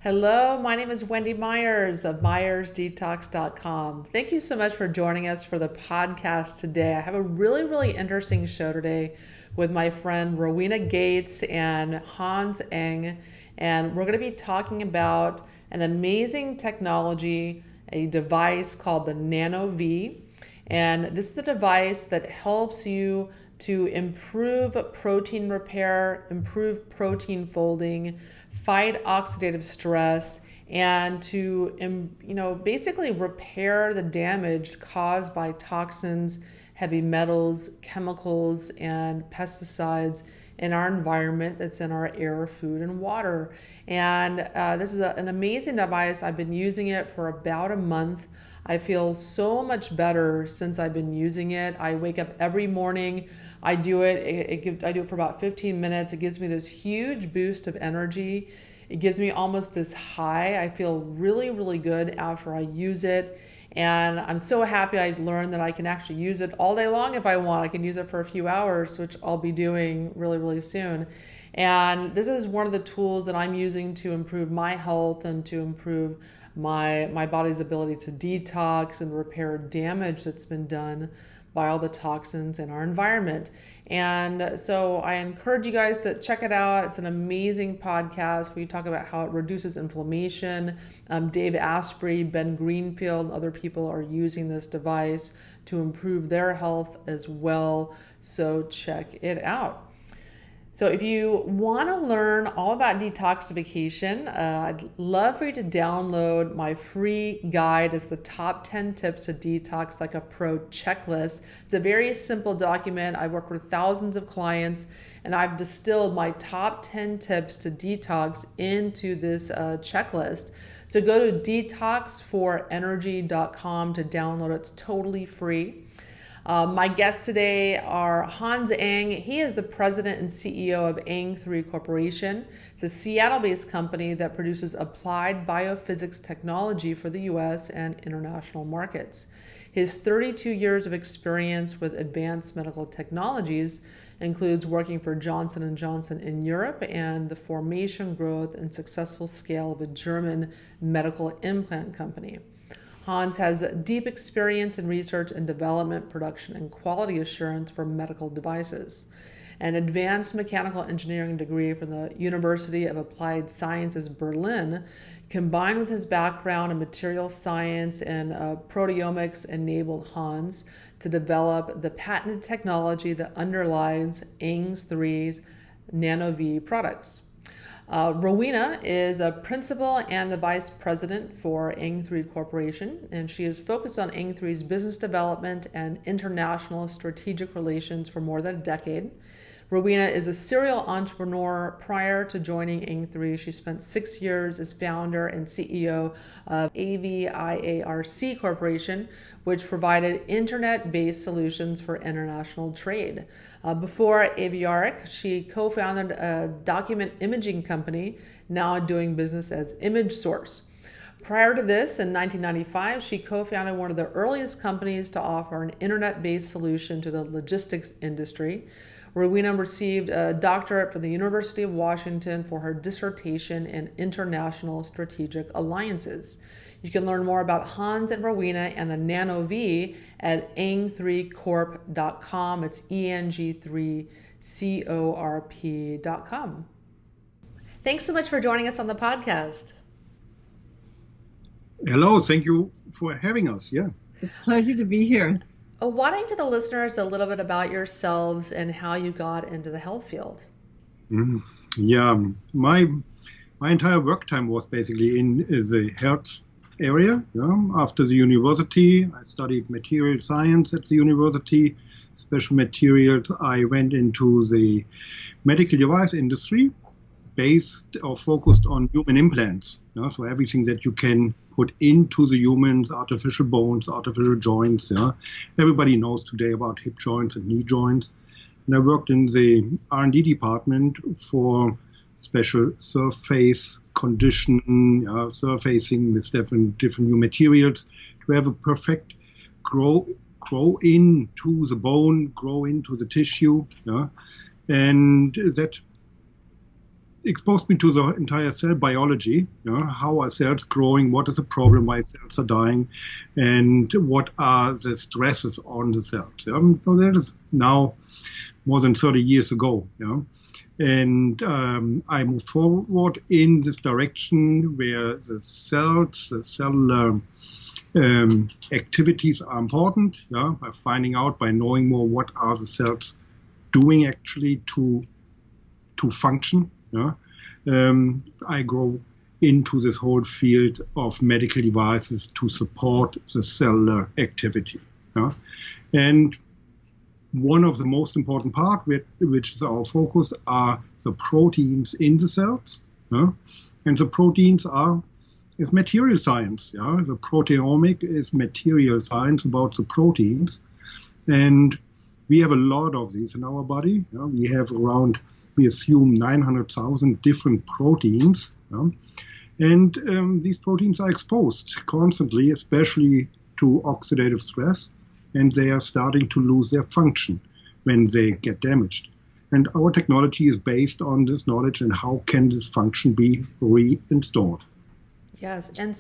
Hello, my name is Wendy Myers of MyersDetox.com. Thank you so much for joining us for the podcast today. I have a really interesting show today with my friend Rowena Gates and Hans Eng, and we're going to be talking about an amazing technology, a device called the NanoV. And this is a device that helps you to improve protein repair, improve protein folding, fight oxidative stress, and to basically repair the damage caused by toxins, heavy metals, chemicals, and pesticides in our environment that's in our air, food, and water. And this is an amazing device. I've been using it for about a month. I feel so much better since I've been using it. I wake up every morning. I do it. I do it for about 15 minutes. It gives me this huge boost of energy. It gives me almost this high. I feel really good after I use it. And I'm so happy I learned that I can actually use it all day long if I want. I can use it for a few hours, which I'll be doing really soon. And this is one of the tools that I'm using to improve my health and to improve my body's ability to detox and repair damage that's been done by all the toxins in our environment. And so I encourage you guys to check it out. It's an amazing podcast. We talk about how it reduces inflammation. Dave Asprey, Ben Greenfield, other people are using this device to improve their health as well. So check it out. So if you want to learn all about detoxification, I'd love for you to download my free guide. It's the top 10 tips to detox like a pro checklist. It's a very simple document. I work with thousands of clients, and I've distilled my top 10 tips to detox into this checklist. So go to detoxforenergy.com to download it. It's totally free. My guests today are Hans Eng. He is the president and CEO of Eng3 Corporation. It's a Seattle-based company that produces applied biophysics technology for the U.S. and international markets. His 32 years of experience with advanced medical technologies includes working for Johnson & Johnson in Europe and the formation, growth, and successful scale of a German medical implant company. Hans has deep experience in research and development, production, and quality assurance for medical devices. An advanced mechanical engineering degree from the University of Applied Sciences Berlin, combined with his background in material science and proteomics, enabled Hans to develop the patented technology that underlies Eng3's NanoV products. Rowena is a principal and the vice president for Eng3 Corporation, and she is focused on Eng3's business development and international strategic relations for more than a decade. Rowena is a serial entrepreneur. Prior to joining Eng3, she spent 6 years as founder and CEO of AVIARC Corporation, which provided internet-based solutions for international trade. Before AVIARC, she co-founded a document imaging company, now doing business as ImageSource. Prior to this, in 1995, she co-founded one of the earliest companies to offer an internet-based solution to the logistics industry. Rowena received a doctorate from the University of Washington for her dissertation in international strategic alliances. You can learn more about Hans and Rowena and the NanoV at eng3corp.com. It's eng3corp.com. Thanks so much for joining us on the podcast. Hello, thank you for having us. Yeah. It's a pleasure to be here. Why don't you tell the listeners a little bit about yourselves and how you got into the health field? Yeah, my entire work time was basically in the health area. After the university, I studied material science at the university, special materials. I went into the medical device industry, based or focused on human implants. So everything that you can put into the humans, artificial bones, artificial joints. Everybody knows today about hip joints and knee joints. And I worked in the R&D department for special surface condition, surfacing with different new materials to have a perfect grow into the bone, grow into the tissue. And that exposed me to the entire cell biology. How are cells growing? What is the problem? Why cells are dying? And what are the stresses on the cells? So that is now more than 30 years ago. And I moved forward in this direction where the cells, the cellular activities are important. By finding out, by knowing more, what are the cells doing actually to function. I go into this whole field of medical devices to support the cellular activity. And one of the most important part, which is our focus, are the proteins in the cells. And the proteins is material science. The proteomic is material science about the proteins. And we have a lot of these in our body. We have we assume 900,000 different proteins. And these proteins are exposed constantly, especially to oxidative stress. And they are starting to lose their function when they get damaged. And our technology is based on this knowledge and how can this function be reinstalled. Yes. And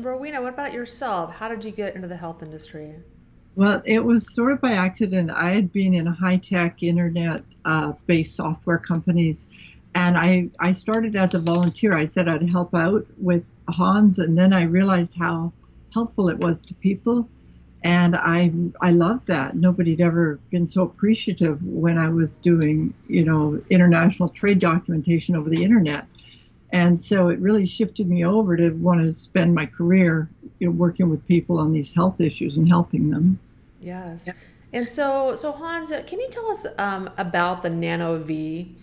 Rowena, what about yourself? How did you get into the health industry? Well, it was sort of by accident. I had been in high-tech internet-based software companies, and I started as a volunteer. I said I'd help out with Hans, and then I realized how helpful it was to people. And I loved that. Nobody had ever been so appreciative when I was doing, international trade documentation over the internet. And so it really shifted me over to want to spend my career, working with people on these health issues and helping them. Yes. Yeah. And so Hans, can you tell us about the NanoV?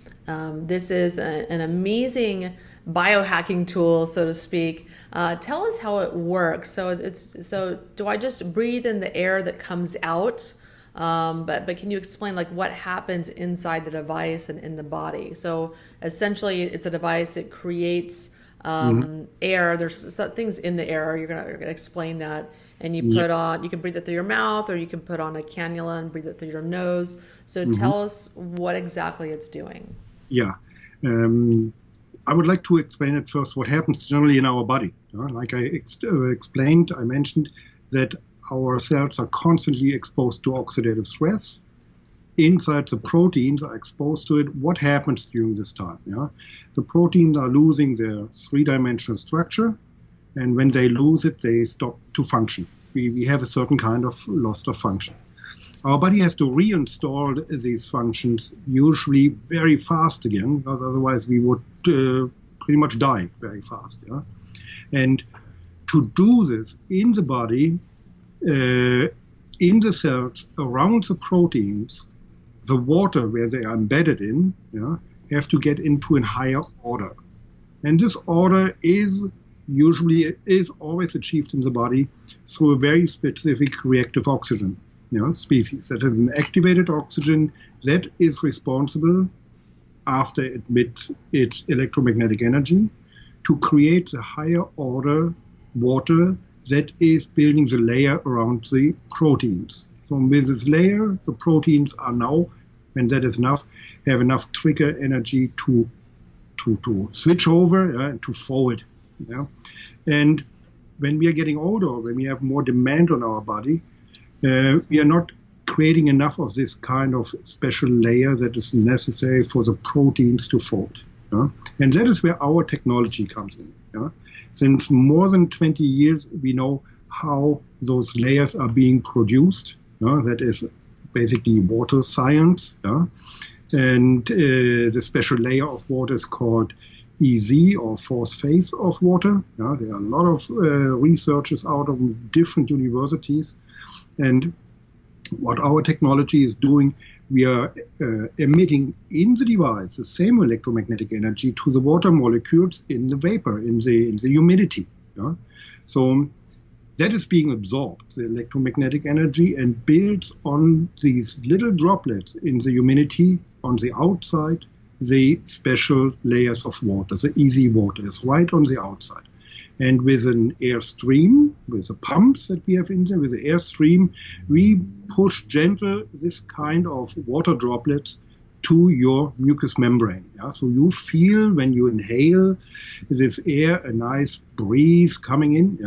This is an amazing biohacking tool, so to speak. Tell us how it works. So do I just breathe in the air that comes out? But can you explain what happens inside the device and in the body? So essentially, it's a device. It creates air. There's things in the air. You're gonna explain that, and you put on. You can breathe it through your mouth, or you can put on a cannula and breathe it through your nose. So tell us what exactly it's doing. Yeah. I would like to explain at first what happens generally in our body. Like I explained, I mentioned that our cells are constantly exposed to oxidative stress. Inside, the proteins are exposed to it. What happens during this time? The proteins are losing their three-dimensional structure, and when they lose it, they stop to function. We have a certain kind of loss of function. Our body has to reinstall these functions usually very fast again, because otherwise we would pretty much die very fast. And to do this in the body, in the cells around the proteins, the water where they are embedded in have to get into a higher order. And this order is always achieved in the body through a very specific reactive oxygen species. That is an activated oxygen that is responsible, after it emits its electromagnetic energy, to create the higher order water that is building the layer around the proteins. So with this layer, the proteins are now, when that is enough, have enough trigger energy to switch over and to forward. And when we are getting older, when we have more demand on our body, we are not creating enough of this kind of special layer that is necessary for the proteins to fold. And that is where our technology comes in. Since more than 20 years, we know how those layers are being produced. That is basically water science. And the special layer of water is called EZ, or fourth phase of water. There are a lot of researchers out of different universities. And what our technology is doing, we are emitting in the device the same electromagnetic energy to the water molecules in the vapor, in the humidity. So that is being absorbed, the electromagnetic energy, and builds on these little droplets in the humidity on the outside, the special layers of water. The easy water is right on the outside. And with an air stream, with the pumps that we have in there, with the air stream, we push gentle this kind of water droplets to your mucous membrane. Yeah? So you feel when you inhale this air, a nice breeze coming in.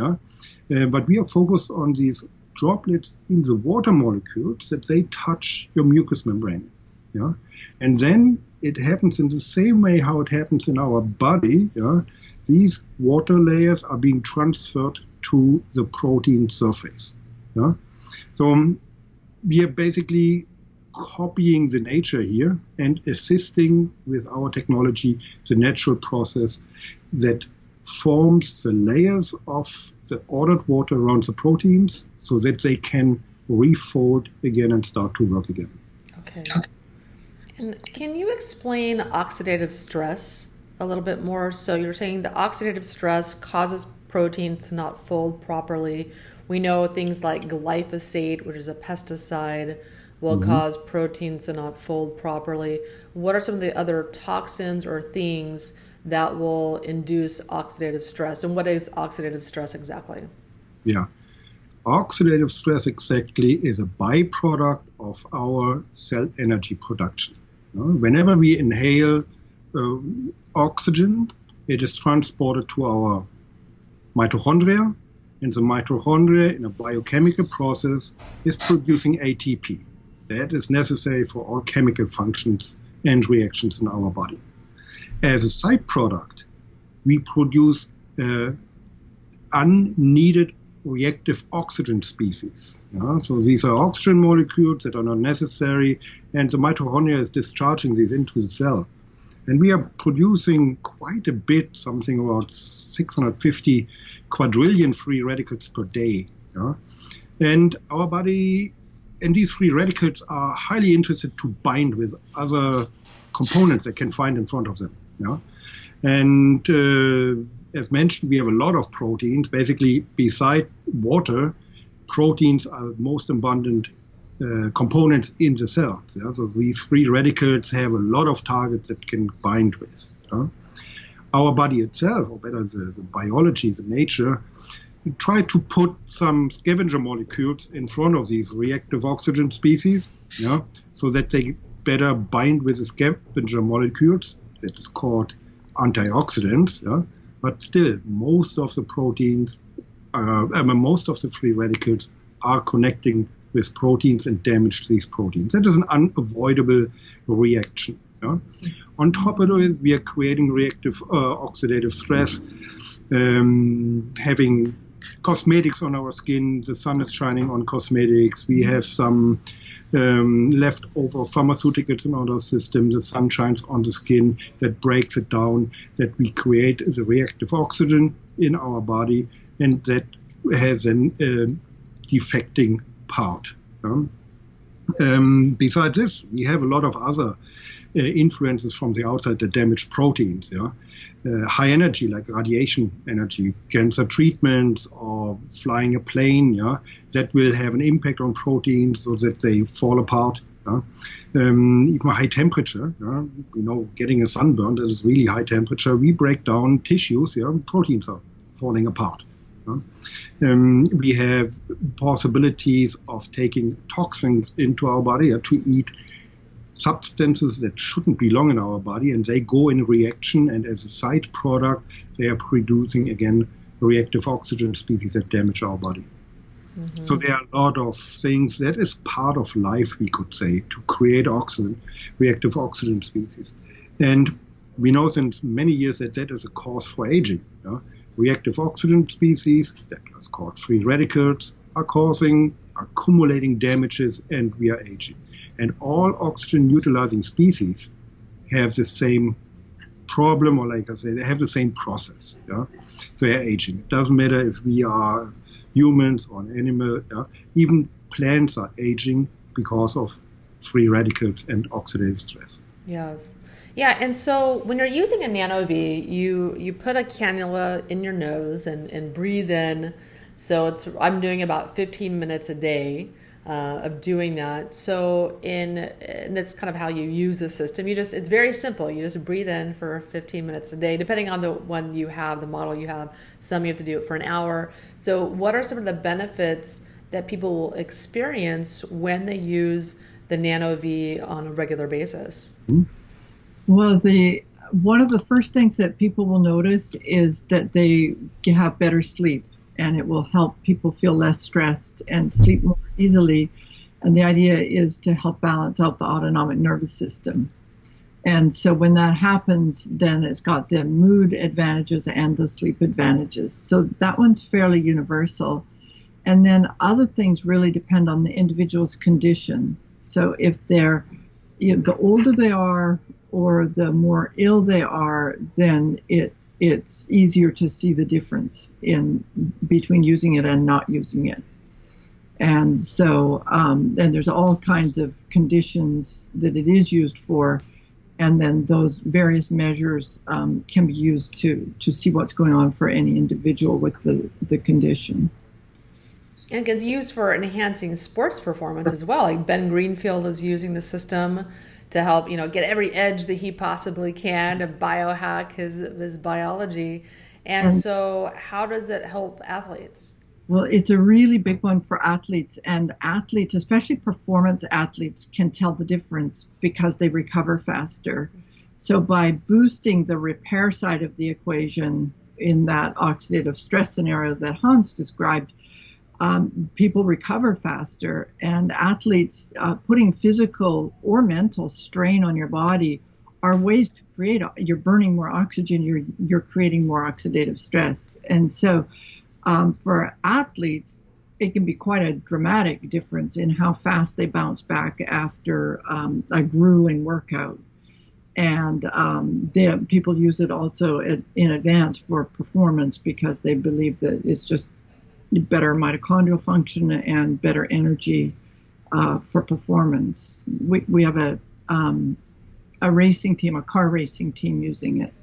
Yeah? But we are focused on these droplets in the water molecules that they touch your mucous membrane. Yeah? And then it happens in the same way how it happens in our body. Yeah? These water layers are being transferred to the protein surface. Yeah? So we are basically copying the nature here and assisting with our technology the natural process that forms the layers of the ordered water around the proteins so that they can refold again and start to work again. Okay. And can you explain oxidative stress a little bit more? So you're saying the oxidative stress causes proteins to not fold properly. We know things like glyphosate, which is a pesticide, will cause proteins to not fold properly. What are some of the other toxins or things that will induce oxidative stress? And what is oxidative stress exactly? Yeah. Oxidative stress exactly is a byproduct of our cell energy production. Whenever we inhale oxygen, it is transported to our mitochondria, and the mitochondria in a biochemical process is producing ATP. That is necessary for all chemical functions and reactions in our body. As a side product, we produce unneeded reactive oxygen species. So these are oxygen molecules that are not necessary, and the mitochondria is discharging these into the cell. And we are producing quite a bit, something about 650 quadrillion free radicals per day. And our body, and these free radicals are highly interested to bind with other components they can find in front of them. And as mentioned, we have a lot of proteins. Basically, beside water, proteins are the most abundant components in the cells. So these free radicals have a lot of targets that can bind with. Our body itself, or better the biology, the nature, try to put some scavenger molecules in front of these reactive oxygen species, so that they better bind with the scavenger molecules. That is called antioxidants. But still, most of the proteins, most of the free radicals are connecting with proteins and damage these proteins. That is an unavoidable reaction. On top of it, we are creating reactive oxidative stress, having cosmetics on our skin. The sun is shining on cosmetics. We have some leftover pharmaceuticals in our system. The sun shines on the skin, that breaks it down, that we create the reactive oxygen in our body, and that has an defecting part. Besides this, we have a lot of other influences from the outside that damage proteins. High energy, like radiation energy, cancer treatments, or flying a plane, that will have an impact on proteins so that they fall apart. Even high temperature, getting a sunburn, that is really high temperature. We break down tissues, proteins are falling apart. We have possibilities of taking toxins into our body, to eat substances that shouldn't belong in our body, and they go in reaction, and as a side product, they are producing, again, reactive oxygen species that damage our body. So there are a lot of things that is part of life, we could say, to create oxygen, reactive oxygen species. And we know since many years that that is a cause for aging. Reactive oxygen species, that is called free radicals, are causing accumulating damages, and we are aging. And all oxygen utilizing species have the same problem, or like I say, they have the same process. So they're aging. It doesn't matter if we are humans or an animal. Even plants are aging because of free radicals and oxidative stress. Yes. Yeah, and so when you're using a NanoV, you put a cannula in your nose and breathe in. So I'm doing about 15 minutes a day of doing that. So and that's kind of how you use the system. It's very simple. You just breathe in for 15 minutes a day, depending on the one you have, the model you have. Some you have to do it for an hour. So what are some of the benefits that people will experience when they use the NanoV on a regular basis? Well, one of the first things that people will notice is that they have better sleep, and it will help people feel less stressed and sleep more easily. And the idea is to help balance out the autonomic nervous system. And so when that happens, then it's got the mood advantages and the sleep advantages. So that one's fairly universal. And then other things really depend on the individual's condition. So if they're, the older they are or the more ill they are, then it's easier to see the difference in between using it and not using it. And so then there's all kinds of conditions that it is used for, and then those various measures can be used to see what's going on for any individual with the condition. And it gets used for enhancing sports performance as well. Like Ben Greenfield is using the system to help, get every edge that he possibly can to biohack his biology. And so how does it help athletes? Well, it's a really big one for athletes, and athletes, especially performance athletes, can tell the difference because they recover faster. So by boosting the repair side of the equation in that oxidative stress scenario that Hans described, people recover faster, and athletes putting physical or mental strain on your body are ways to create, you're burning more oxygen, you're creating more oxidative stress. And so for athletes, it can be quite a dramatic difference in how fast they bounce back after a grueling workout. And people use it also in advance for performance because they believe that it's just better mitochondrial function and better energy for performance. We have a racing team, a car racing team, using it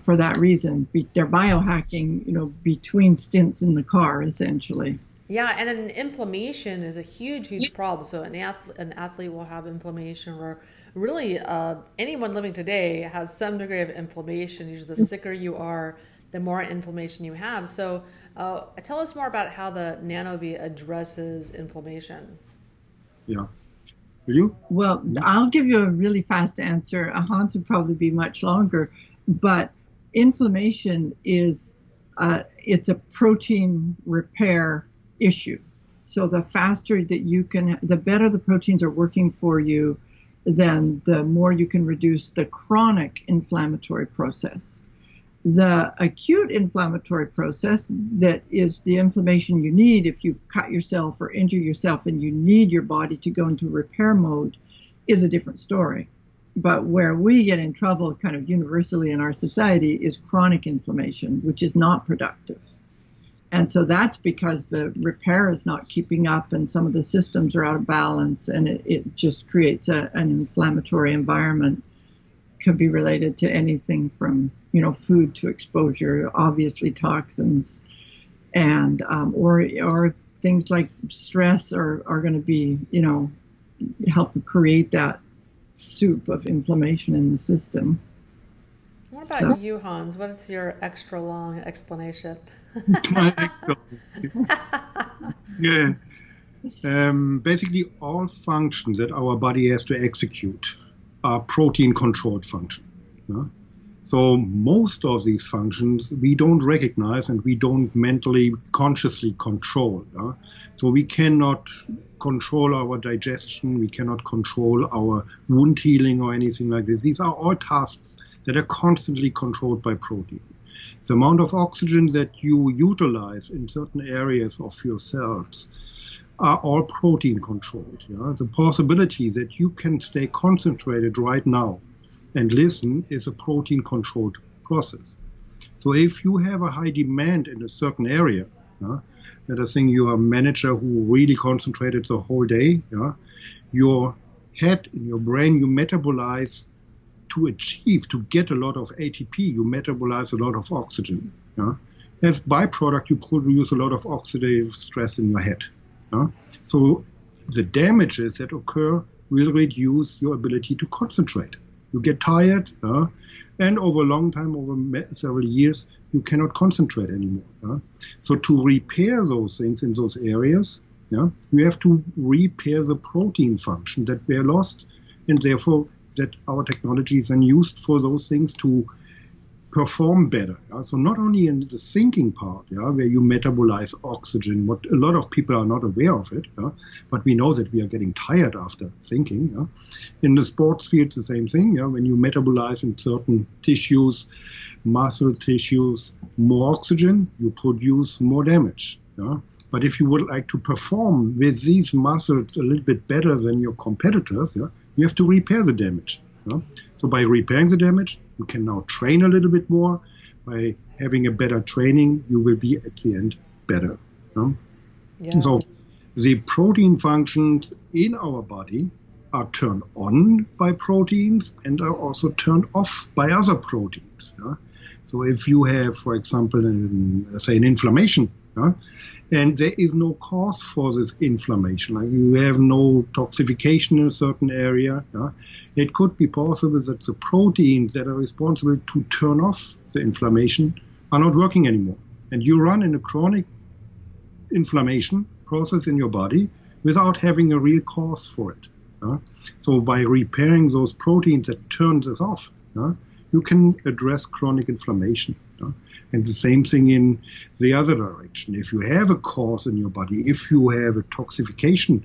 for that reason. They're biohacking, between stints in the car, essentially. Yeah, and an inflammation is a huge problem. So an athlete will have inflammation, or really anyone living today has some degree of inflammation. Usually the sicker you are, the more inflammation you have. So tell us more about how the NanoV addresses inflammation. Yeah. Will you? Well, I'll give you a really fast answer. Hans would probably be much longer. But inflammation is, it's a protein repair issue. So the faster that the better the proteins are working for you, then the more you can reduce the chronic inflammatory process. The acute inflammatory process, that is the inflammation you need if you cut yourself or injure yourself and you need your body to go into repair mode, is a different story. But where we get in trouble kind of universally in our society is chronic inflammation, which is not productive. And so that's because the repair is not keeping up and some of the systems are out of balance, and it just creates an inflammatory environment. Could be related to anything from, food to exposure, obviously toxins, and or things like stress are going to be, help create that soup of inflammation in the system. What about you, Hans? What is your extra long explanation? Yeah. Basically, all functions that our body has to execute are protein-controlled functions. Yeah? So most of these functions we don't recognize and we don't mentally, consciously control. Yeah? So we cannot control our digestion, we cannot control our wound healing or anything like this. These are all tasks that are constantly controlled by protein. The amount of oxygen that you utilize in certain areas of your cells are all protein controlled. Yeah? The possibility that you can stay concentrated right now and listen is a protein controlled process. So if you have a high demand in a certain area, let us think you are a manager who really concentrated the whole day, your head and your brain, you metabolize to get a lot of ATP, you metabolize a lot of oxygen. As byproduct, you produce a lot of oxidative stress in your head. So the damages that occur will reduce your ability to concentrate. You get tired, and over a long time, over several years, you cannot concentrate anymore. So to repair those things in those areas, Yeah? You have to repair the protein function that were lost, and therefore that our technology is then used for those things to perform better. Yeah? So not only in the thinking part, yeah, where you metabolize oxygen, what a lot of people are not aware of it, yeah? But we know that we are getting tired after thinking. Yeah? In the sports field, the same thing. Yeah? When you metabolize in certain tissues, muscle tissues, more oxygen, you produce more damage. Yeah? But if you would like to perform with these muscles a little bit better than your competitors, yeah, you have to repair the damage. Yeah? So by repairing the damage, you can now train a little bit more. By having a better training, you will be at the end better. Yeah? Yeah. So the protein functions in our body are turned on by proteins and are also turned off by other proteins. Yeah? So if you have, for example, say an inflammation, yeah, and there is no cause for this inflammation, like you have no toxification in a certain area, yeah, it could be possible that the proteins that are responsible to turn off the inflammation are not working anymore. And you run in a chronic inflammation process in your body without having a real cause for it. Yeah? So by repairing those proteins that turn this off, yeah, you can address chronic inflammation. Yeah? And the same thing in the other direction. If you have a cause in your body, if you have a toxification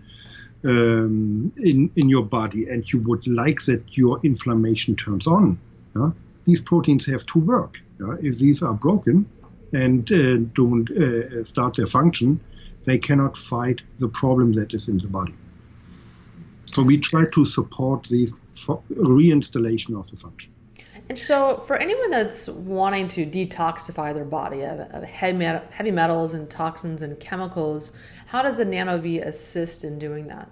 in your body, and you would like that your inflammation turns on, yeah, these proteins have to work. Yeah? If these are broken and don't start their function, they cannot fight the problem that is in the body. So we try to support this reinstallation of the function. And so for anyone that's wanting to detoxify their body of heavy metals and toxins and chemicals, how does the NanoV assist in doing that?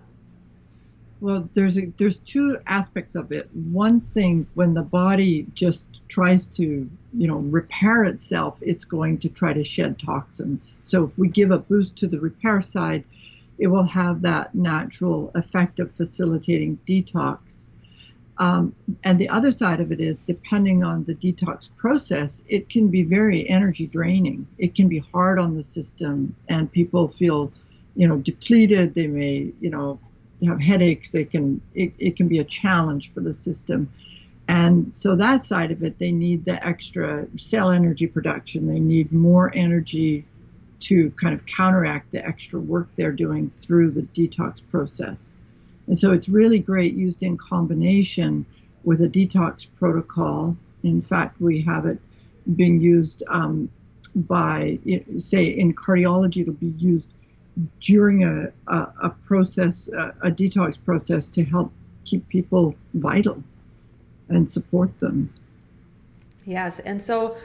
Well, there's two aspects of it. One thing, when the body just tries to, repair itself, it's going to try to shed toxins. So if we give a boost to the repair side, it will have that natural effect of facilitating detox. And the other side of it is, depending on the detox process, it can be very energy draining. It can be hard on the system, and people feel, depleted. They may, have headaches. It can be a challenge for the system. And so that side of it, they need the extra cell energy production. They need more energy to kind of counteract the extra work they're doing through the detox process. And so it's really great used in combination with a detox protocol. In fact, we have it being used by, say, in cardiology, it'll be used during a process, a detox process, to help keep people vital and support them. Yes, and so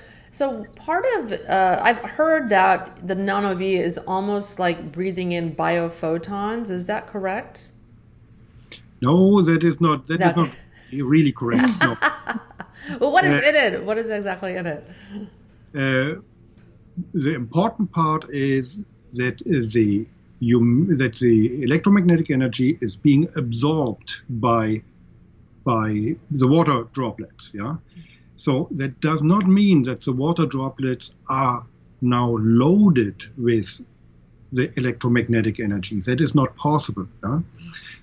part of, I've heard that the NanoV is almost like breathing in biophotons. Is that correct? No, that is not really correct. No. Well, what is in it? What is exactly in it? The important part is that the electromagnetic energy is being absorbed by the water droplets. Yeah. So that does not mean that the water droplets are now loaded with the electromagnetic energy. That is not possible. Yeah?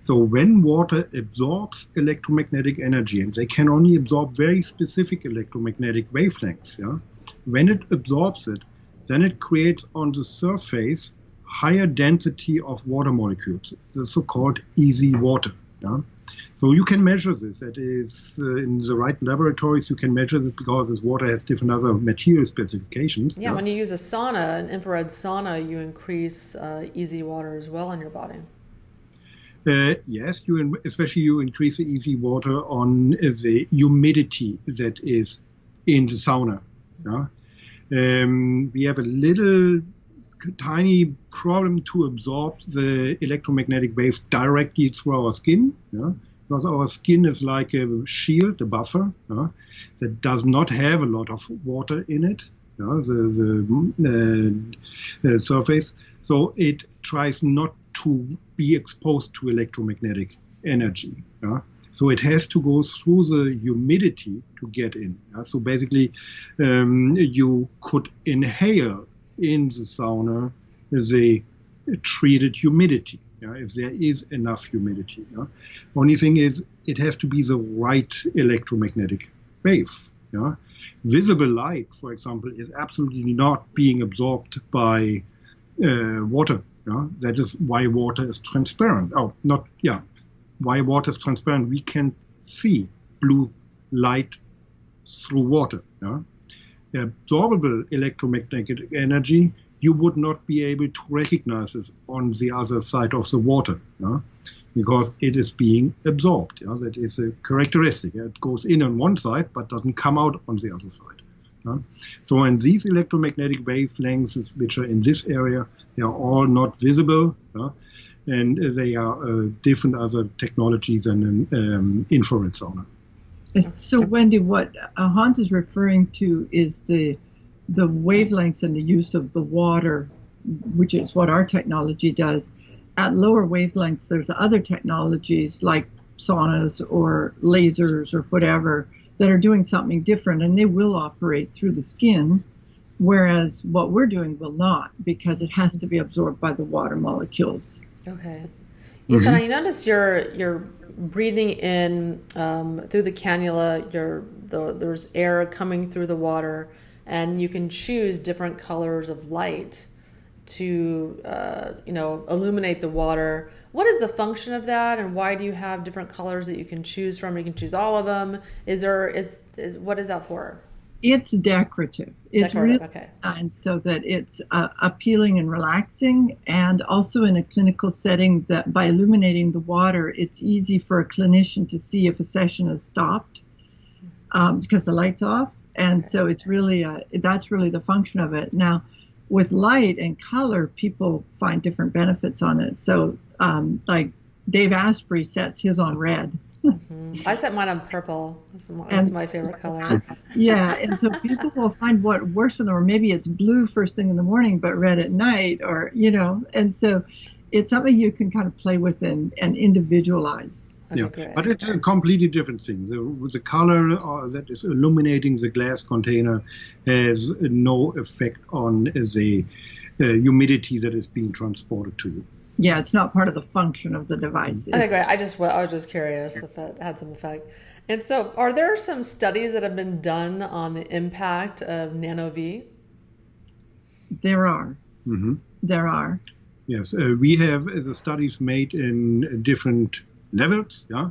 So when water absorbs electromagnetic energy, and they can only absorb very specific electromagnetic wavelengths, yeah? When it absorbs it, then it creates on the surface higher density of water molecules, the so-called easy water. Yeah? So you can measure this. That is, in the right laboratories, you can measure this because this water has different other material specifications. Yeah, when you use a sauna, an infrared sauna, you increase easy water as well in your body. Yes, especially you increase the easy water on the humidity that is in the sauna. Yeah? We have a little tiny problem to absorb the electromagnetic waves directly through our skin. Yeah? Because our skin is like a shield, a buffer, that does not have a lot of water in it, the surface. So it tries not to be exposed to electromagnetic energy. So it has to go through the humidity to get in. So basically, you could inhale in the sauna the treated humidity. Yeah, if there is enough humidity. Yeah? Only thing is, it has to be the right electromagnetic wave. Yeah? Visible light, for example, is absolutely not being absorbed by water. Yeah? That is why water is transparent. Why water is transparent. We can see blue light through water. Yeah? Absorbable electromagnetic energy, you would not be able to recognize this on the other side of the water, because it is being absorbed. That is a characteristic. It goes in on one side but doesn't come out on the other side. So in these electromagnetic wavelengths, which are in this area, they are all not visible, and they are different other technologies than an infrared sauna. So Wendy, what Hans is referring to is the wavelengths and the use of the water, which is what our technology does. At lower wavelengths, there's other technologies like saunas or lasers or whatever that are doing something different, and they will operate through the skin, whereas what we're doing will not, because it has to be absorbed by the water molecules. Okay. So now you notice you're breathing in through the cannula. There's air coming through the water, and you can choose different colors of light to illuminate the water. What is the function of that, and why do you have different colors that you can choose from? You can choose all of them. What is that for? It's decorative. It's really okay. designed so that it's appealing and relaxing, and also in a clinical setting that by illuminating the water, it's easy for a clinician to see if a session has stopped because the light's off. And so it's really, that's really the function of it. Now, with light and color, people find different benefits on it. So like Dave Asprey sets his on red. I set mine on purple. That's my favorite color. Yeah, and so people will find what works for them, or maybe it's blue first thing in the morning, but red at night, or, and so it's something you can kind of play with and individualize. Okay, but it's a completely different thing. The color that is illuminating the glass container has no effect on the humidity that is being transported to you. Yeah, it's not part of the function of the device. Okay, great. I was just curious if it had some effect. And so, are there some studies that have been done on the impact of NanoV? There are. Mm-hmm. There are. Yes, we have the studies made in different levels. Yeah,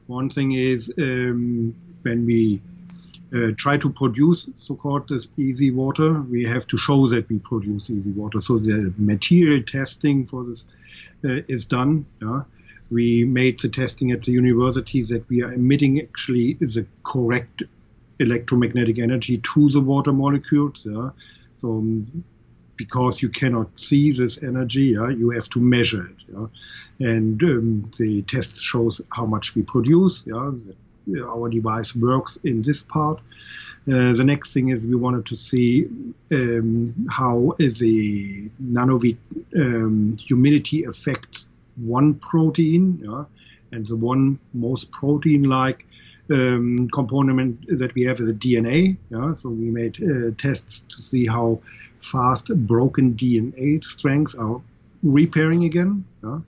one thing is when we try to produce so-called this easy water, we have to show that we produce easy water. So the material testing for this is done. Yeah? We made the testing at the university that we are emitting actually the correct electromagnetic energy to the water molecules. Yeah? So because you cannot see this energy, you have to measure it. Yeah? And the test shows how much we produce. Yeah? Our device works in this part. The next thing is we wanted to see how the NanoV humidity affects one protein, and the one most protein-like component that we have is the DNA. So we made tests to see how fast broken DNA strengths are repairing again. The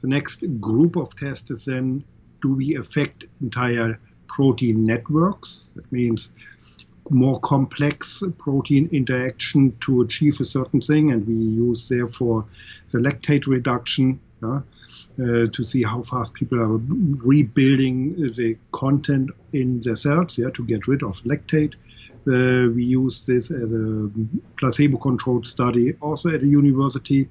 next group of tests is then, do we affect entire protein networks? That means more complex protein interaction to achieve a certain thing, and we use therefore the lactate reduction to see how fast people are rebuilding the content in their cells to get rid of lactate. We use this as a placebo-controlled study also at a university.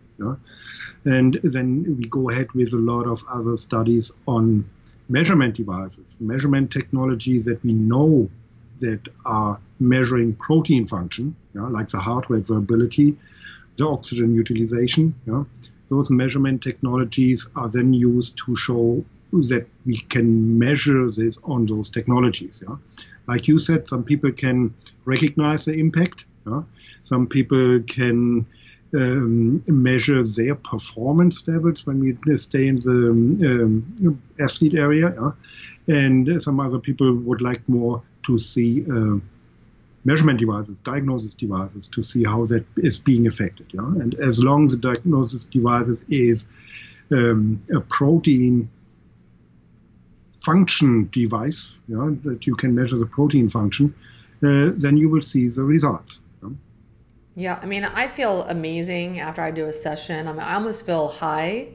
And then we go ahead with a lot of other studies on measurement devices, measurement technologies that we know that are measuring protein function, like the heart rate variability, the oxygen utilization. Those measurement technologies are then used to show that we can measure this on those technologies. Like you said, some people can recognize the impact. Some people can measure their performance levels when we stay in the athlete area, and some other people would like more to see measurement devices, diagnosis devices, to see how that is being affected. Yeah? And as long as the diagnosis devices is a protein function device, yeah, that you can measure the protein function, then you will see the results. Yeah? Yeah, I mean, I feel amazing after I do a session. I mean, I almost feel high.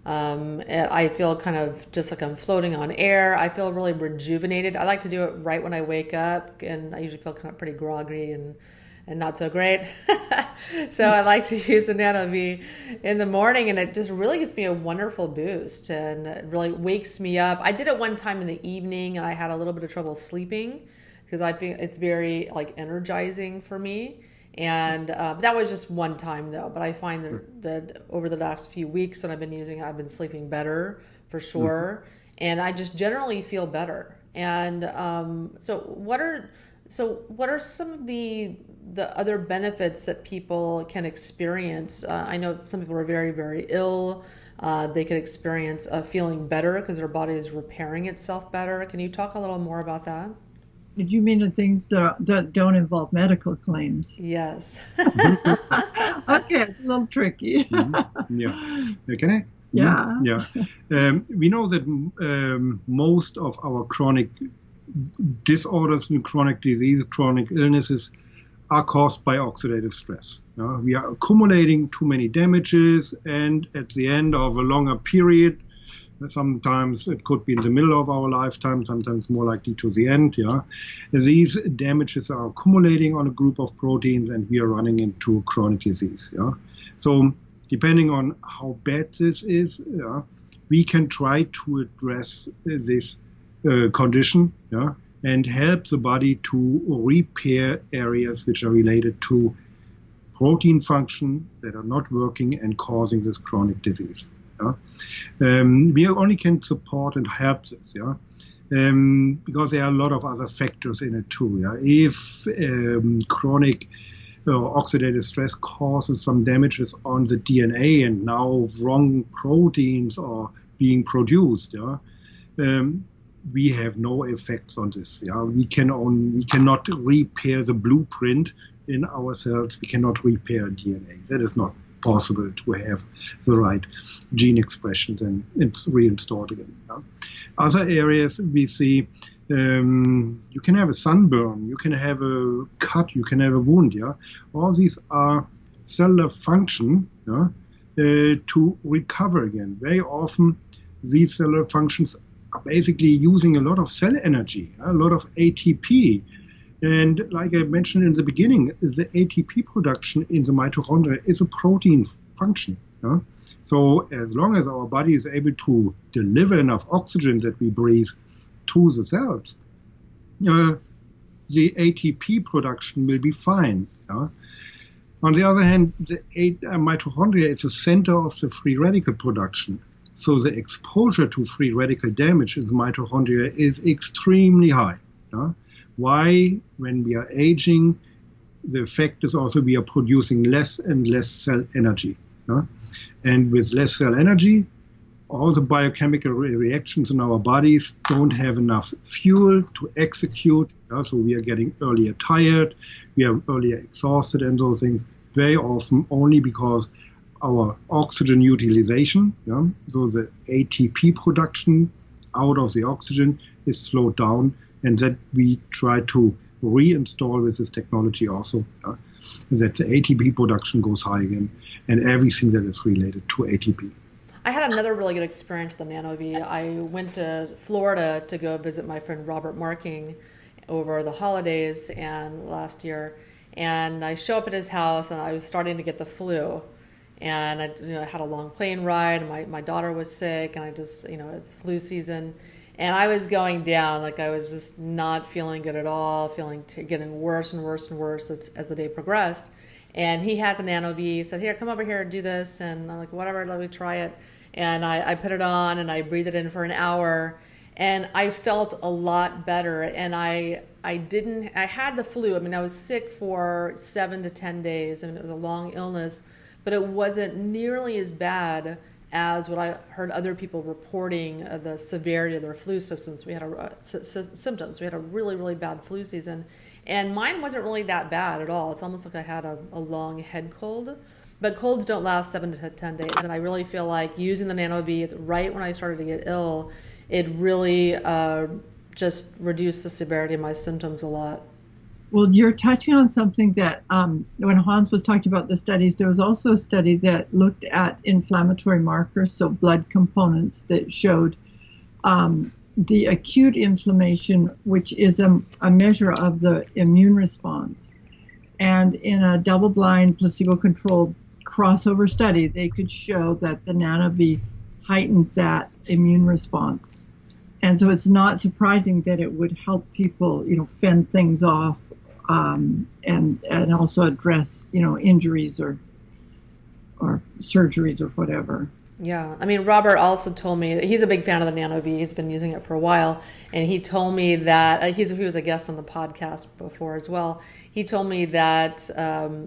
And I feel kind of just like I'm floating on air. I feel really rejuvenated. I like to do it right when I wake up, and I usually feel kind of pretty groggy and not so great. So I like to use the NanoV in the morning, and it just really gives me a wonderful boost and it really wakes me up. I did it one time in the evening, and I had a little bit of trouble sleeping because I think it's very like energizing for me. And that was just one time though, but I find that over the last few weeks that I've been using it, I've been sleeping better for sure. And I just generally feel better. And so what are some of the other benefits that people can experience? I know some people are very, very ill. They could experience feeling better because their body is repairing itself better. Can you talk a little more about that? Did you mean the things that don't involve medical claims? Yes. Okay, it's a little tricky. Yeah. Can I? Yeah. Yeah. We know that most of our chronic disorders and chronic disease, chronic illnesses are caused by oxidative stress. We are accumulating too many damages, and at the end of a longer period, sometimes it could be in the middle of our lifetime, sometimes more likely to the end. Yeah, these damages are accumulating on a group of proteins, and we are running into chronic disease. Yeah, so depending on how bad this is, yeah, we can try to address this condition. Yeah, and help the body to repair areas which are related to protein function that are not working and causing this chronic disease. Yeah? We only can support and help this, yeah, because there are a lot of other factors in it too. Yeah? If chronic oxidative stress causes some damages on the DNA and now wrong proteins are being produced, yeah, we have no effects on this. Yeah? We cannot repair the blueprint in our cells. We cannot repair DNA. That is not possible to have the right gene expressions and it's reinstalled again. Yeah? Other areas we see, you can have a sunburn, you can have a cut, you can have a wound. Yeah, all these are cellular function, yeah, to recover again. Very often, these cellular functions are basically using a lot of cell energy, a lot of ATP. And like I mentioned in the beginning, the ATP production in the mitochondria is a protein function. Yeah? So as long as our body is able to deliver enough oxygen that we breathe to the cells, the ATP production will be fine. Yeah? On the other hand, the mitochondria is the center of the free radical production. So the exposure to free radical damage in the mitochondria is extremely high. Yeah? Why, when we are aging, the effect is also we are producing less and less cell energy. Yeah? And with less cell energy, all the biochemical reactions in our bodies don't have enough fuel to execute. Yeah? So we are getting earlier tired, we are earlier exhausted and those things, very often only because our oxygen utilization, yeah? So the ATP production out of the oxygen is slowed down, and that we try to reinstall with this technology also, that the ATP production goes high again, and everything that is related to ATP. I had another really good experience with the NanoV. I went to Florida to go visit my friend Robert Marking over the holidays and last year, and I show up at his house, and I was starting to get the flu. And I had a long plane ride, and my daughter was sick, and I just, it's flu season. And I was going down, like I was just not feeling good at all, getting worse and worse and worse as the day progressed. And he has a NanoV. He said, "Here, come over here and do this." And I'm like, "Whatever, let me try it." And I put it on, and I breathed it in for an hour, and I felt a lot better. And I had the flu. I mean, I was sick for 7 to 10 days, and it was a long illness, but it wasn't nearly as bad as what I heard other people reporting the severity of their flu symptoms. We had a really, really bad flu season. And mine wasn't really that bad at all. It's almost like I had a long head cold. But colds don't last 7 to 10 days. And I really feel like using the NanoV right when I started to get ill, it really just reduced the severity of my symptoms a lot. Well, you're touching on something that when Hans was talking about the studies, there was also a study that looked at inflammatory markers, so blood components that showed the acute inflammation, which is a measure of the immune response. And in a double-blind, placebo-controlled crossover study, they could show that the NanoV heightened that immune response. And so it's not surprising that it would help people, fend things off and also address, injuries or surgeries or whatever. Yeah. I mean, Robert also told me that he's a big fan of the NanoV. He's been using it for a while. And he told me that he was a guest on the podcast before as well. He told me that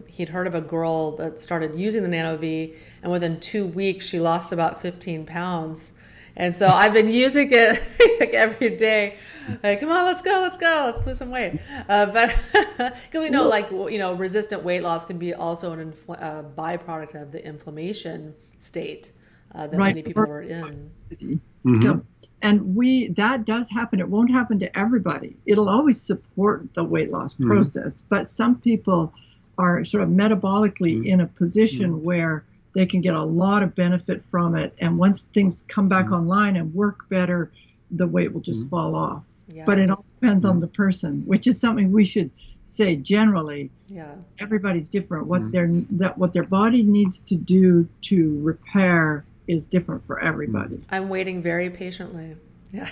he'd heard of a girl that started using the NanoV, and within 2 weeks, she lost about 15 pounds. And so I've been using it like every day. Like, come on, let's go, let's lose some weight. But because we know, resistant weight loss can be also a byproduct of the inflammation state that many people are in. Mm-hmm. So, and that does happen. It won't happen to everybody. It'll always support the weight loss process, but some people are sort of metabolically in a position where they can get a lot of benefit from it. And once things come back online and work better, the weight will just fall off. Yeah. But it all depends on the person, which is something we should say generally. Yeah. Everybody's different. What their body needs to do to repair is different for everybody. I'm waiting very patiently. Yeah.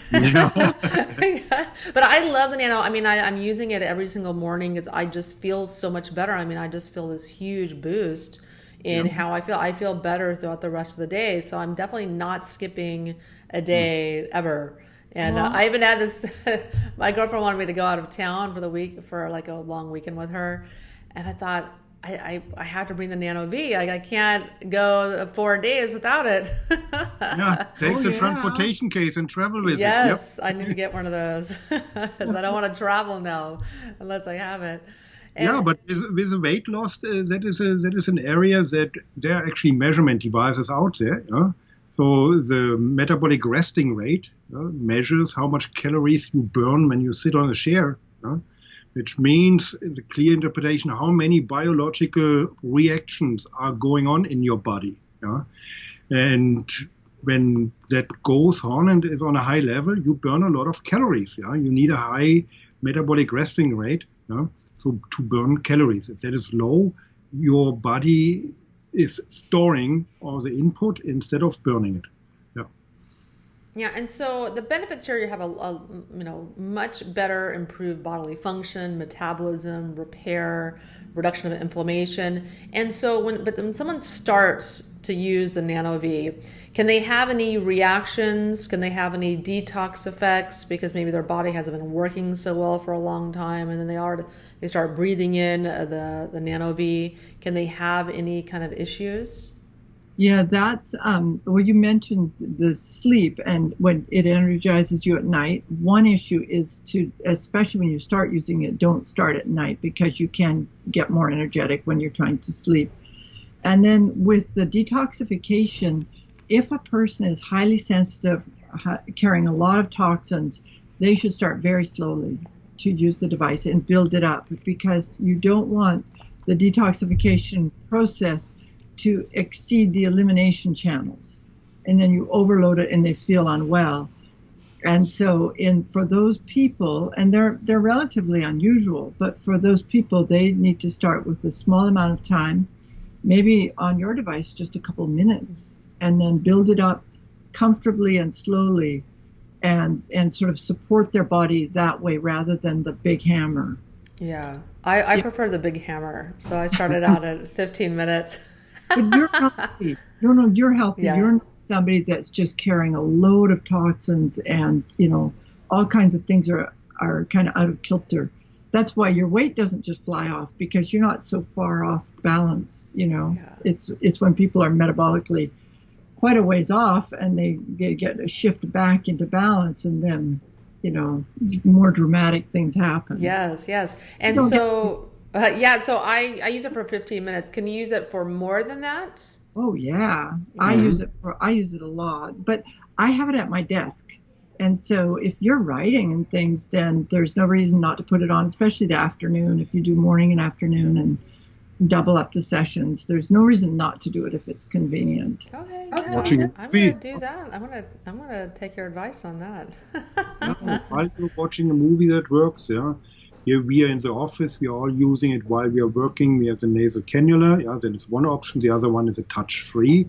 But I love the Nano. I mean, I'm using it every single morning because I just feel so much better. I mean, I just feel this huge boost in how I feel. I feel better throughout the rest of the day. So I'm definitely not skipping a day ever. And I even had this, my girlfriend wanted me to go out of town for the week, for like a long weekend with her. And I thought, I have to bring the NanoV. Like, I can't go 4 days without it. Take the transportation case and travel with it. Yes, I need to get one of those because I don't want to travel now unless I have it. And but with the weight loss, that is an area that there are actually measurement devices out there. So the metabolic resting rate measures how much calories you burn when you sit on a chair, which means the clear interpretation how many biological reactions are going on in your body. And when that goes on and is on a high level, you burn a lot of calories. You need a high metabolic resting rate. So to burn calories. If that is low, your body is storing all the input instead of burning it. Yeah, and so the benefits here, you have a much better improved bodily function, metabolism, repair, reduction of inflammation. And so when someone starts to use the NanoV, can they have any reactions? Can they have any detox effects because maybe their body hasn't been working so well for a long time, and then they start breathing in the NanoV? Can they have any kind of issues? Yeah, that's, you mentioned the sleep and when it energizes you at night. One issue is especially when you start using it, don't start at night because you can get more energetic when you're trying to sleep. And then with the detoxification, if a person is highly sensitive, carrying a lot of toxins, they should start very slowly to use the device and build it up because you don't want the detoxification process to exceed the elimination channels, and then you overload it and they feel unwell. And so for those people, and they're relatively unusual, but for those people, they need to start with a small amount of time, maybe on your device just a couple minutes, and then build it up comfortably and slowly and sort of support their body that way rather than the big hammer. Yeah, I prefer the big hammer. So I started out at 15 minutes. But you're healthy. No, you're healthy. Yeah. You're not somebody that's just carrying a load of toxins and, all kinds of things are kind of out of kilter. That's why your weight doesn't just fly off because you're not so far off balance, Yeah. It's when people are metabolically quite a ways off and they get a shift back into balance and then more dramatic things happen. Yes, yes. You And don't get, so, yeah, so I use it for 15 minutes. Can you use it for more than that? oh yeah, Yeah. I use it a lot, but I have it at my desk. And so if you're writing and things, then there's no reason not to put it on, especially the afternoon. If you do morning and afternoon and double up the sessions, there's no reason not to do it if it's convenient. Okay, yeah, Watching a I'm gonna movie. do that. I'm gonna take your advice on that. Yeah, while you're watching a movie, that works. Yeah, here we are in the office. We are all using it while we are working. We have the nasal cannula. Yeah, that is one option. The other one is a touch-free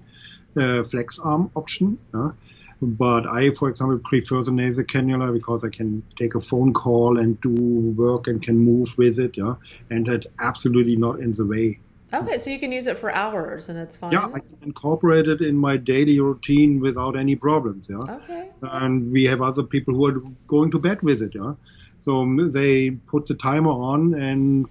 flex arm option. Yeah. But I, for example, prefer the nasal cannula because I can take a phone call and do work and can move with it. Yeah, and that's absolutely not in the way. Okay, so you can use it for hours and it's Yeah, I fine. can incorporate it in my daily routine without any problems. Yeah, Okay. and we have other people who are going to bed with it. Yeah, so they put the timer on and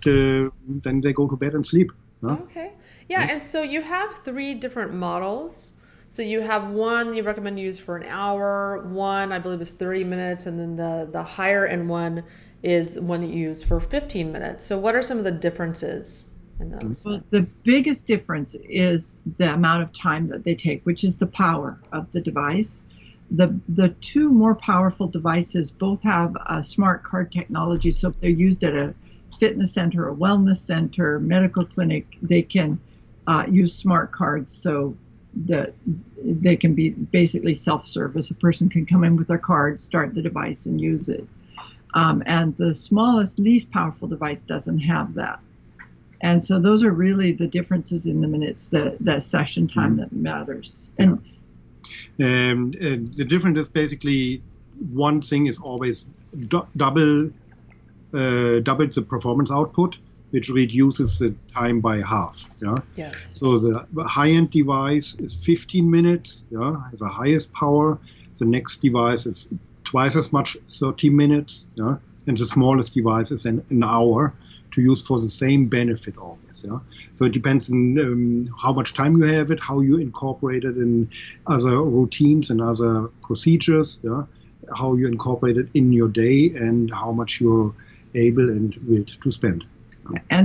then they go to bed and sleep. Yeah? Okay. Yeah, and so you have three different models. So you have one you recommend use for an hour, one I believe is 30 minutes, and then the higher end one is the one you use for 15 minutes. So what are some of the differences in those? Well, the biggest difference is the amount of time that they take, which is the power of the device. The two more powerful devices both have a smart card technology. So if they're used at a fitness center, a wellness center, medical clinic, they can use smart cards so that they can be basically self-service. A person can come in with their card, start the device, and use it. And the smallest, least powerful device doesn't have that. And so those are really the differences in the minutes, the session time that matters. And The difference is basically one thing is always double the performance output, which reduces the time by half. Yeah. Yes. So the high-end device is 15 minutes. Yeah, has the highest power. The next device is twice as much, 30 minutes. Yeah, and the smallest device is an hour to use for the same benefit always. Yeah. So it depends on how much time you have it, how you incorporate it in other routines and other procedures. Yeah, how you incorporate it in your day and how much you're able and willed to spend.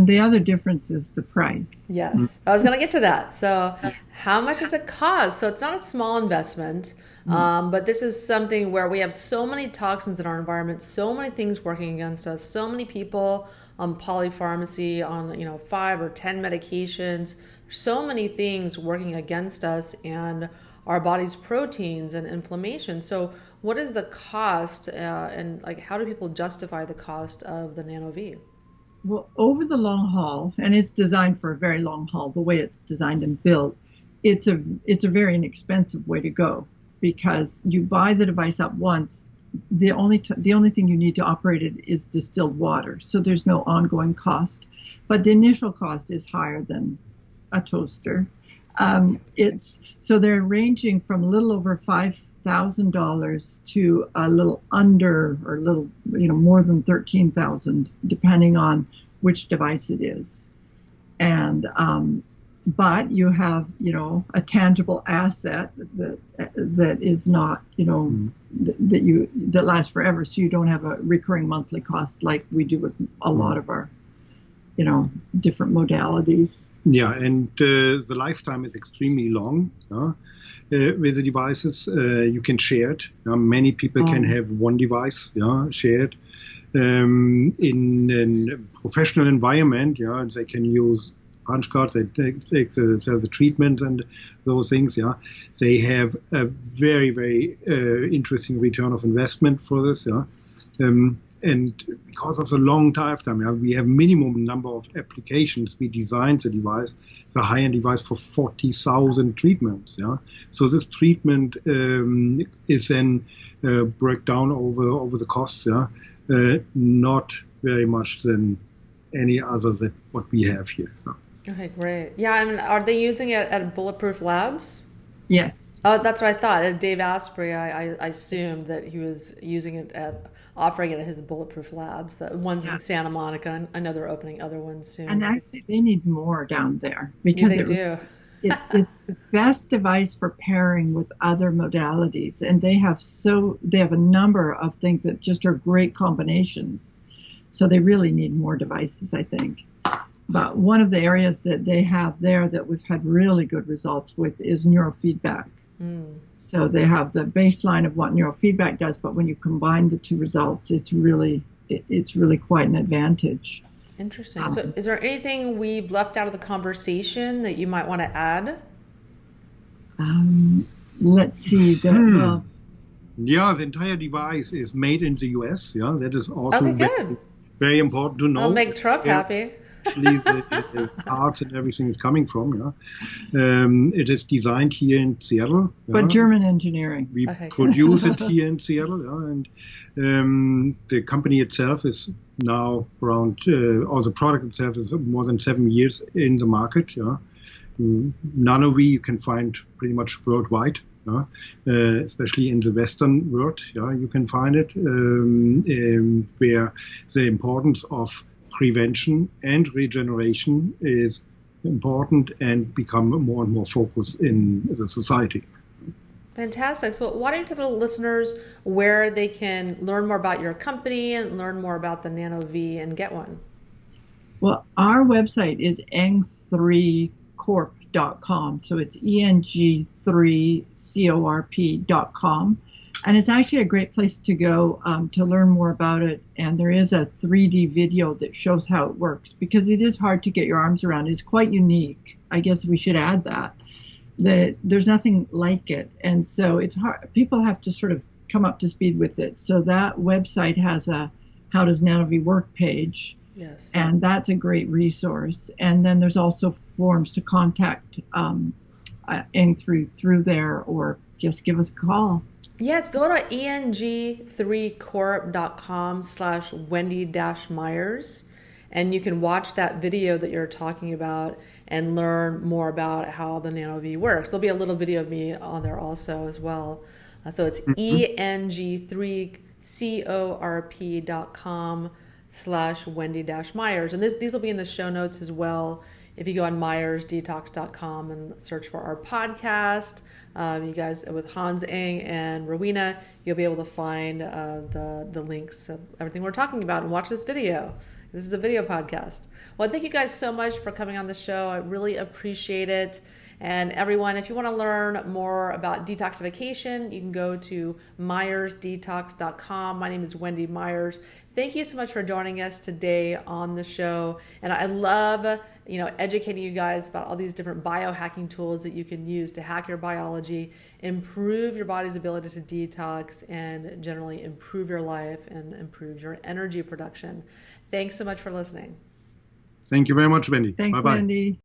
the other difference is the price. Yes, I was going to get to that. So, how much does it cost? So, it's not a small investment, but this is something where we have so many toxins in our environment, so many things working against us, so many people on polypharmacy, on 5 or 10 medications, so many things working against us and our body's proteins and inflammation. So, what is the cost, and like how do people justify the cost of the NanoV? Well, over the long haul, and it's designed for a very long haul, the way it's designed and built, it's a very inexpensive way to go because you buy the device up once. The only thing you need to operate it is distilled water, so there's no ongoing cost. But the initial cost is higher than a toaster. So they're ranging from a little over $5,000 to a little under or a little more than 13,000, depending on which device it is. And but you have a tangible asset that is not that lasts forever, so you don't have a recurring monthly cost like we do with a lot of our different modalities. Yeah, and the lifetime is extremely long. With the devices, you can share it. Many people can have one device, shared. In a professional environment, they can use punch cards. They take the treatment and those things. They have a very, very interesting return of investment for this. And because of the long lifetime, we have minimum number of applications. We designed the device, the high-end device, for 40,000 treatments. So this treatment is then break down over the costs. Not very much than any other that what we have here. Okay, great. Yeah, I mean, are they using it at Bulletproof Labs? Yes. Oh, that's what I thought. Dave Asprey, I assumed that he was using it offering it at his Bulletproof Labs. The one's in Santa Monica. I know they're opening other ones soon. And actually, they need more down there Yeah, because they do. It's the best device for pairing with other modalities, and they have a number of things that just are great combinations. So they really need more devices, I think. But one of the areas that they have there that we've had really good results with is neurofeedback. So they have the baseline of what neurofeedback does, but when you combine the two results, it's really quite an advantage. Interesting. So is there anything we've left out of the conversation that you might want to add? Let's see. Yeah, the entire device is made in the US. Yeah, that is also very important to know. I'll make Trump happy. Actually, the parts and everything is coming from. It is designed here in Seattle. But German engineering. We produce it here in Seattle, and the company itself is now around, or the product itself is more than 7 years in the market. NanoV you can find pretty much worldwide. Especially in the Western world, you can find it, where the importance of prevention and regeneration is important and become more and more focused in the society. Fantastic. So why don't you tell the listeners where they can learn more about your company and learn more about the NanoV and get one? Well, our website is eng3corp.com. So it's eng3corp.com. And it's actually a great place to go to learn more about it. And there is a 3D video that shows how it works, because it is hard to get your arms around. It's quite unique. I guess we should add that there's nothing like it. And so it's hard. People have to sort of come up to speed with it. So that website has a How Does NanoV Work page. Yes. And that's a great resource. And then there's also forms to contact Eng3 through there, or just give us a call. Yes, go to eng3corp.com/Wendy-Myers, and you can watch that video that you're talking about and learn more about how the NanoV works. There'll be a little video of me on there also as well. So it's eng3corp.com/Wendy-Myers. And these will be in the show notes as well. If you go on myersdetox.com and search for our podcast, you guys with Hans Eng and Rowena, you'll be able to find the links of everything we're talking about and watch this video. This is a video podcast. Well, thank you guys so much for coming on the show. I really appreciate it. And everyone, if you want to learn more about detoxification, you can go to myersdetox.com. My name is Wendy Myers. Thank you so much for joining us today on the show. And I love, educating you guys about all these different biohacking tools that you can use to hack your biology, improve your body's ability to detox, and generally improve your life and improve your energy production. Thanks so much for listening. Thank you very much, Wendy. Thanks, Bye-bye. Wendy.